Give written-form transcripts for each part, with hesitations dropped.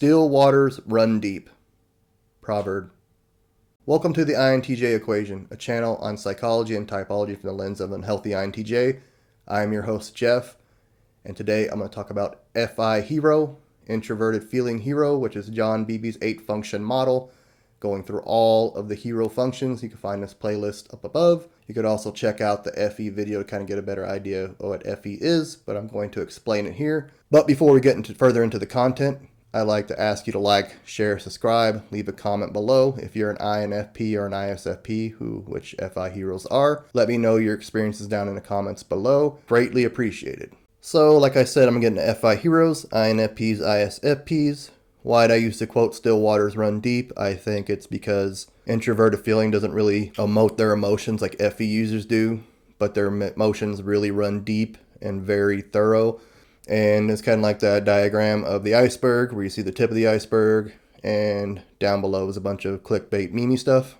Still waters run deep. Proverb. Welcome to the INTJ Equation, a channel on psychology and typology from the lens of an healthy INTJ. I am your host, Jeff, and today I'm going to talk about FI Hero, Introverted Feeling Hero, which is John Beebe's 8-function model, going through all of the hero functions. You can find this playlist up above. You could also check out the FE video to kind of get a better idea of what FE is, but I'm going to explain it here. But before we get further into the content, I'd like to ask you to like, share, subscribe, leave a comment below. If you're an INFP or an ISFP, which FI heroes are, let me know your experiences down in the comments below. Greatly appreciated. So, like I said, I'm getting to FI heroes, INFPs, ISFPs. Why'd I use the quote, still waters run deep? I think it's because Introverted Feeling doesn't really emote their emotions like FE users do, but their emotions really run deep and very thorough. And it's kind of like that diagram of the iceberg where you see the tip of the iceberg and down below is a bunch of clickbait meme stuff.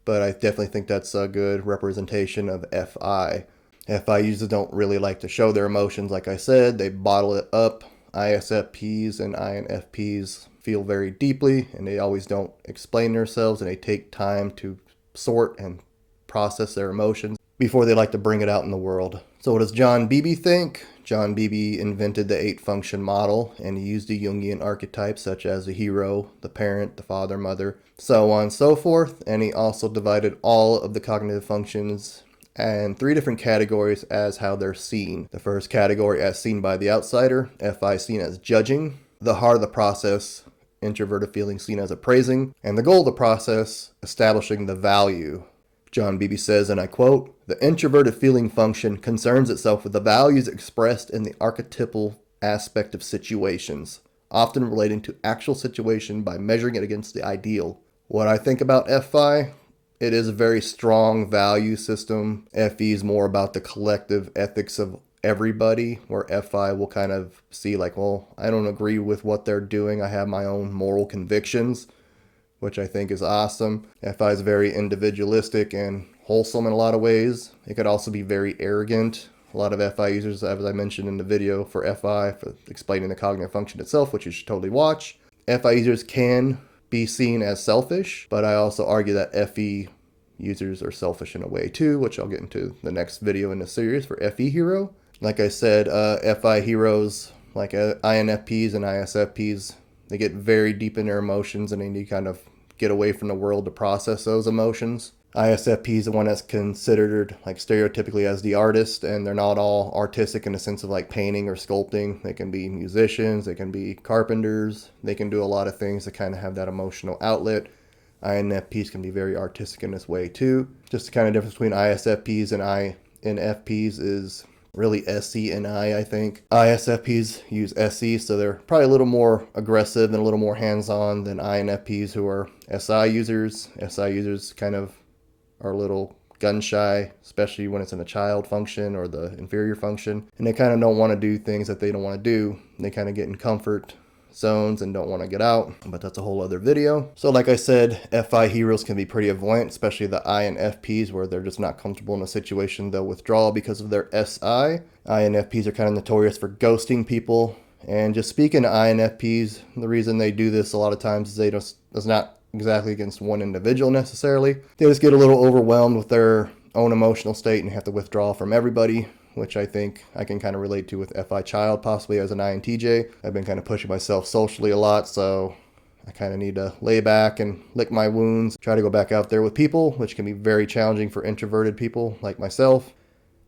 But I definitely think that's a good representation of FI. FI users don't really like to show their emotions, like I said. They bottle it up. ISFPs and INFPs feel very deeply, and they always don't explain themselves, and they take time to sort and process their emotions before they like to bring it out in the world. So what does John Beebe think? John Beebe invented the 8-function model, and he used the Jungian archetypes such as the hero, the parent, the father, mother, so on and so forth. And he also divided all of the cognitive functions and 3 different categories as how they're seen. The first category as seen by the outsider, FI seen as judging. The heart of the process, Introverted Feeling seen as appraising. And the goal of the process, establishing the value. John Beebe says, and I quote, "The introverted feeling function concerns itself with the values expressed in the archetypal aspect of situations, often relating to actual situation by measuring it against the ideal." What I think about FI, it is a very strong value system. FE is more about the collective ethics of everybody, where FI will kind of see like, well, I don't agree with what they're doing. I have my own moral convictions, which I think is awesome. FI is very individualistic and wholesome in a lot of ways. It could also be very arrogant. A lot of FI users, as I mentioned in the video for FI, for explaining the cognitive function itself, which you should totally watch. FI users can be seen as selfish, but I also argue that FE users are selfish in a way too, which I'll get into the next video in the series for FE Hero. Like I said, FI heroes, like INFPs and ISFPs, they get very deep in their emotions and they need to kind of get away from the world to process those emotions. ISFP is the one that's considered like stereotypically as the artist, and they're not all artistic in the sense of like painting or sculpting. They can be musicians, they can be carpenters, they can do a lot of things to kind of have that emotional outlet. INFPs can be very artistic in this way too. Just the kind of difference between ISFPs and INFPs is really SC and I think. ISFPs use SC, so they're probably a little more aggressive and a little more hands-on than INFPs, who are SI users. SI users kind of are a little gun-shy, especially when it's in a child function or the inferior function. And they kind of don't want to do things that they don't want to do. They kind of get in comfort zones and don't want to get out, but that's a whole other video. So like I said, FI heroes can be pretty avoidant, especially the INFPs, where they're just not comfortable in a situation. They'll withdraw because of their SI. INFPs are kind of notorious for ghosting people. And just speaking to INFPs, the reason they do this a lot of times is it's not exactly against one individual necessarily. They just get a little overwhelmed with their own emotional state and have to withdraw from everybody, which I think I can kind of relate to with FI child, possibly as an INTJ. I've been kind of pushing myself socially a lot, so I kind of need to lay back and lick my wounds, try to go back out there with people, which can be very challenging for introverted people like myself.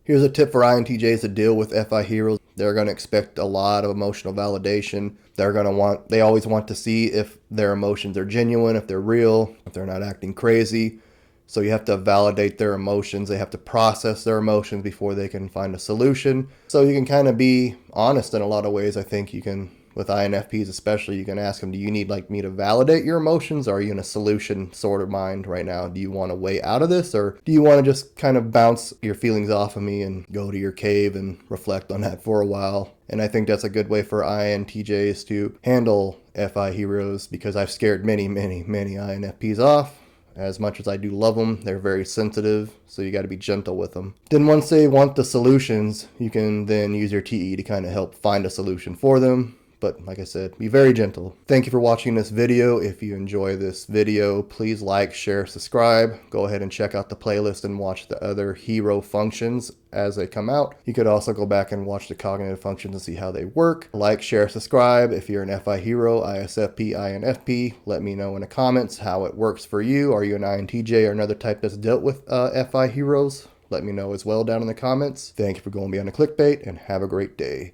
Here's a tip for INTJs to deal with FI heroes. They're going to expect a lot of emotional validation. They always want to see if their emotions are genuine, if they're real, if they're not acting crazy. So you have to validate their emotions. They have to process their emotions before they can find a solution. So you can kind of be honest in a lot of ways. I think you can, with INFPs especially, you can ask them, do you need like me to validate your emotions? Or are you in a solution sort of mind right now? Do you want a way out of this? Or do you want to just kind of bounce your feelings off of me and go to your cave and reflect on that for a while? And I think that's a good way for INTJs to handle FI heroes, because I've scared many INFPs off. As much as I do love them, they're very sensitive, so you got to be gentle with them. Then once they want the solutions, you can then use your TE to kind of help find a solution for them. but like I said, be very gentle. Thank you for watching this video. If you enjoy this video, please like, share, subscribe. Go ahead and check out the playlist and watch the other hero functions as they come out. You could also go back and watch the cognitive functions and see how they work. Like, share, subscribe. If you're an FI hero, ISFP, INFP, let me know in the comments how it works for you. Are you an INTJ or another type that's dealt with FI heroes? Let me know as well down in the comments. Thank you for going beyond the clickbait and have a great day.